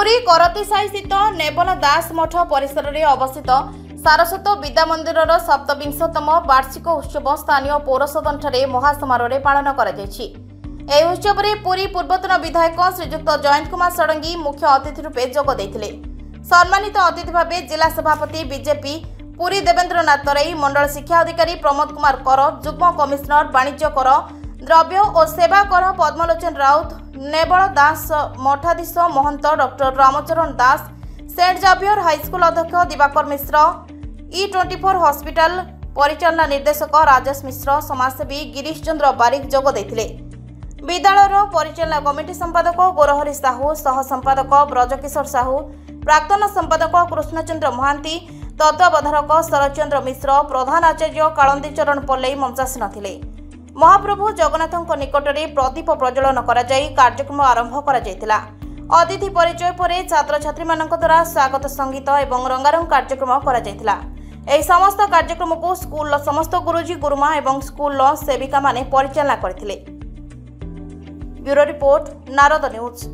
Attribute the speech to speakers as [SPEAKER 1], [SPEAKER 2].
[SPEAKER 1] पुरी करतीसाई स्थित नेबल दास मठ परिसर में अवस्थित सारस्वत विद्या मंदिर सप्तविंशतम वार्षिक उत्सव स्थानीय पौरसदन ठारे महासमारोह पालन कर उत्सव में पुरी पूर्वतन विधायक श्रीजुक्त जयंत कुमार षडंगी मुख्य अतिथि रूपे जोग देथिले। सम्मानित अतिथि भाव जिला सभापति बीजेपी पुरी देवेंद्रनाथ तराई, मंडल शिक्षा अधिकारी प्रमोद कुमार कर, जुग्म कमिशनर वाणिज्य कर, द्रव्य और सेवा कर पद्मलोचन राउत, नेबल दास मठाधीश महंत डॉक्टर रामचरण दास, सेंट जावियर हाईस्कूल अध्यक्ष दिवाकर मिश्र, E24 हॉस्पिटल परिचालना निर्देशक राजेश मिश्र, समाजसेवी गिरीश चंद्र बारिक जोग देथिले। विद्यालयर परिचालना कमिटी संपादक गोरहरी साहू, सह संपादक ब्रजकिशोर साहू, प्राक्तन संपादक कृष्णचंद्र महांती, तत्वावधारक शरचंद्र मिश्र, प्रधान आचार्य कालंदी चरण पल्लई मंचासीन थिले। महाप्रभु जगन्नाथ निकट में प्रदीप प्रज्वलन कराई कार्यक्रम आरंभ करा। अतिथि परिचय पर छात्र छात्री द्वारा स्वागत संगीत और रंगारंग कार्यक्रम करा। समस्त कार्यक्रम को स्कूल समस्त गुरुजी गुरुमा और स्कूल सेविका माने परिचालना करथिले। Bureau report Narad news.